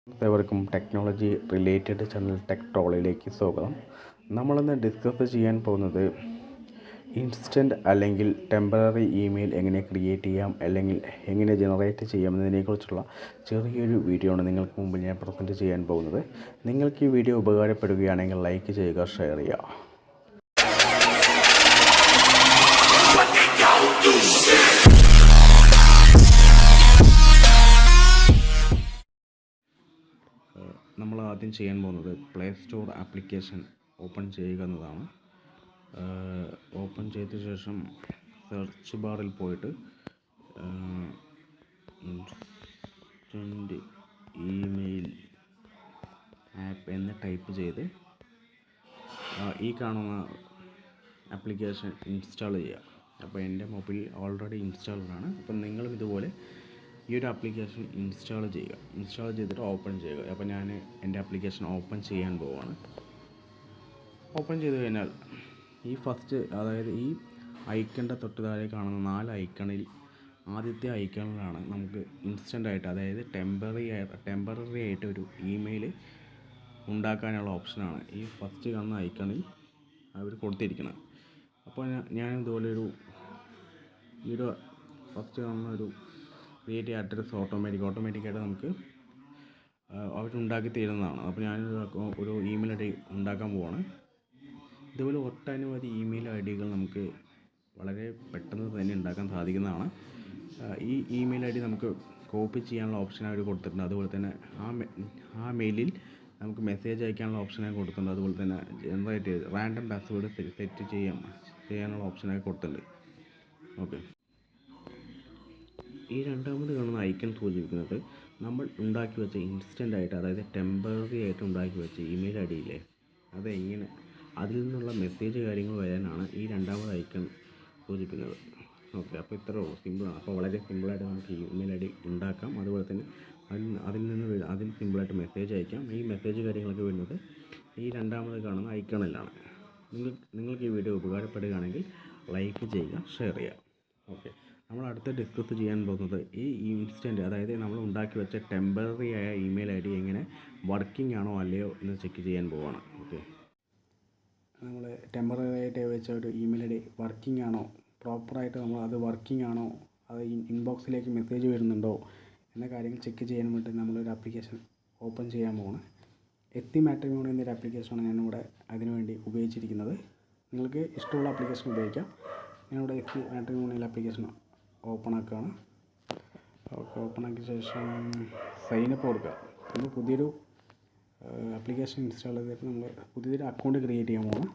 ഏവർക്കും technology related channel tech ട്രോളിലേക്ക് സ്വാഗതം. നമ്മളിന്ന് ഡിസ്കസ് ചെയ്യാൻ പോകുന്നത് ഇൻസ്റ്റൻറ്റ് അല്ലെങ്കിൽ ടെമ്പററി ഇമെയിൽ എങ്ങനെ ക്രിയേറ്റ് ചെയ്യാം അല്ലെങ്കിൽ എങ്ങനെ ജനറേറ്റ് ചെയ്യാം എന്നതിനെക്കുറിച്ചുള്ള ചെറിയൊരു വീഡിയോ ആണ് നിങ്ങൾക്ക് മുമ്പിൽ ഞാൻ പ്രസൻറ്റ് ചെയ്യാൻ പോകുന്നത്. നിങ്ങൾക്ക് ഈ വീഡിയോ ഉപകാരപ്പെടുകയാണെങ്കിൽ ലൈക്ക് ചെയ്യുക, ഷെയർ ചെയ്യുക. നമ്മൾ ആദ്യം ചെയ്യാൻ പോകുന്നത് പ്ലേ സ്റ്റോർ ആപ്ലിക്കേഷൻ ഓപ്പൺ ചെയ്യുക എന്നതാണ്. ഓപ്പൺ ചെയ്ത ശേഷം സെർച്ച് ബാറിൽ പോയിട്ട് ഇൻസ്റ്റൻറ്റ് ഇമെയിൽ ആപ്പ് എന്ന് ടൈപ്പ് ചെയ്ത് ഈ കാണുന്ന ആപ്ലിക്കേഷൻ ഇൻസ്റ്റാൾ ചെയ്യുക. അപ്പോൾ എൻ്റെ മൊബൈൽ ഓൾറെഡി ഇൻസ്റ്റാൾഡാണ്. അപ്പം നിങ്ങളും ഇതുപോലെ ഈ ഒരു ആപ്ലിക്കേഷൻ ഇൻസ്റ്റാൾ ചെയ്യുക. ഇൻസ്റ്റാൾ ചെയ്തിട്ട് ഓപ്പൺ ചെയ്യുക. അപ്പോൾ ഞാൻ എൻ്റെ ആപ്ലിക്കേഷൻ ഓപ്പൺ ചെയ്യാൻ പോവുകയാണ്. ഓപ്പൺ ചെയ്ത് കഴിഞ്ഞാൽ ഈ ഫസ്റ്റ്, അതായത് ഈ ഐക്കണിൻ്റെ തൊട്ട് താഴെ കാണുന്ന 4 ഐക്കണിൽ ആദ്യത്തെ ഐക്കണിലാണ് നമുക്ക് ഇൻസ്റ്റൻ്റായിട്ട്, അതായത് ടെമ്പററി ആയിട്ട് ഒരു ഇമെയിൽ ഉണ്ടാക്കാനുള്ള ഓപ്ഷനാണ് ഈ ഫസ്റ്റ് കാണുന്ന ഐക്കണിൽ അവർ കൊടുത്തിരിക്കുന്നത്. അപ്പോൾ ഞാൻ ഇതുപോലെ ഒരു ഫസ്റ്റ് കാണുന്ന ഒരു ക്രിയേറ്റ് അഡ്രസ് ഓട്ടോമാറ്റിക്കായിട്ട് നമുക്ക് അവരുണ്ടാക്കി തരുന്നതാണ്. അപ്പോൾ ഞാനൊരു ഇമെയിൽ ഐ ഡി ഉണ്ടാക്കാൻ പോവാണ്. ഇതുപോലെ ഒട്ടനവധി ഇമെയിൽ ഐ ഡികൾ നമുക്ക് വളരെ പെട്ടെന്ന് തന്നെ ഉണ്ടാക്കാൻ സാധിക്കുന്നതാണ്. ഈ ഇമെയിൽ ഐ ഡി നമുക്ക് കോപ്പി ചെയ്യാനുള്ള ഓപ്ഷൻ അവർ കൊടുത്തിട്ടുണ്ട്. അതുപോലെ തന്നെ ആ മെയിലിൽ നമുക്ക് മെസ്സേജ് അയക്കാനുള്ള ഓപ്ഷനൊക്കെ കൊടുത്തിട്ടുണ്ട്. അതുപോലെ തന്നെ ജനറേറ്റ് റാൻഡം പാസ്വേഡ് സെറ്റ് ചെയ്യാനുള്ള ഓപ്ഷനൊക്കെ കൊടുത്തിട്ടുണ്ട്. ഓക്കെ, ഈ രണ്ടാമത് കാണുന്ന ഐക്കൺ സൂചിപ്പിക്കുന്നത് നമ്മൾ ഉണ്ടാക്കി വെച്ച ഇൻസ്റ്റൻ്റായിട്ട്, അതായത് ടെമ്പററി ആയിട്ട് ഉണ്ടാക്കി വെച്ച ഇമെയിൽ ഐ ഡിയില്ലേ, അതെങ്ങനെ അതിൽ നിന്നുള്ള മെസ്സേജ് കാര്യങ്ങൾ വരാനാണ് ഈ രണ്ടാമത് ഐക്കൺ സൂചിപ്പിക്കുന്നത്. ഓക്കെ, അപ്പോൾ ഇത്രേ ഉള്ളൂ, സിമ്പിളാണ്. അപ്പോൾ വളരെ സിമ്പിളായിട്ട് നമുക്ക് ഇമെയിൽ ഐ ഡി ഉണ്ടാക്കാം. അതുപോലെ തന്നെ അതിൽ സിമ്പിളായിട്ട് മെസ്സേജ് അയക്കാം. ഈ മെസ്സേജ് കാര്യങ്ങളൊക്കെ വരുന്നത് ഈ രണ്ടാമത് കാണുന്ന ഐക്കണിലാണ്. നിങ്ങൾക്ക് ഈ വീഡിയോ ഉപകാരപ്പെടുകയാണെങ്കിൽ ലൈക്ക് ചെയ്യുക, ഷെയർ ചെയ്യുക. ഓക്കെ, നമ്മൾ അടുത്ത് ഡിസ്കസ് ചെയ്യാൻ പോകുന്നത് ഈ ഇൻസ്റ്റൻറ്റ്, അതായത് നമ്മൾ ഉണ്ടാക്കി വെച്ച ടെമ്പററി ആയ ഇമെയിൽ ഐ ഡി എങ്ങനെ വർക്കിംഗ് ആണോ അല്ലയോ എന്ന് ചെക്ക് ചെയ്യാൻ പോവുകയാണ്. ഓക്കെ, നമ്മൾ ടെമ്പററി ആയിട്ട് വെച്ച ഒരു ഇമെയിൽ ഐ ഡി വർക്കിംഗ് ആണോ, പ്രോപ്പറായിട്ട് നമ്മൾ അത് വർക്കിംഗ് ആണോ, അത് ഇൻബോക്സിലേക്ക് മെസ്സേജ് വരുന്നുണ്ടോ എന്ന കാര്യങ്ങൾ ചെക്ക് ചെയ്യാൻ വേണ്ടി നമ്മളൊരു ആപ്ലിക്കേഷൻ ഓപ്പൺ ചെയ്യാൻ പോവാണ്. എത്തി മാട്രിമോണി എന്നൊരു ആപ്ലിക്കേഷനാണ് ഞാനിവിടെ അതിനുവേണ്ടി ഉപയോഗിച്ചിരിക്കുന്നത്. നിങ്ങൾക്ക് ഇഷ്ടമുള്ള ആപ്ലിക്കേഷൻ ഉപയോഗിക്കാം. ഞാനിവിടെ എത്തി മാട്രിമോണിയൽ ആപ്ലിക്കേഷൻ ഓപ്പൺ ആക്കുകയാണ്. ഓക്കെ, ഓപ്പൺ ആക്കിയ ശേഷം സൈനപ്പ് കൊടുക്കുക. നമ്മൾ പുതിയൊരു ആപ്ലിക്കേഷൻ ഇൻസ്റ്റാൾ ചെയ്തിട്ട് നമ്മൾ പുതിയൊരു അക്കൗണ്ട് ക്രിയേറ്റ് ചെയ്യാൻ പോകണം.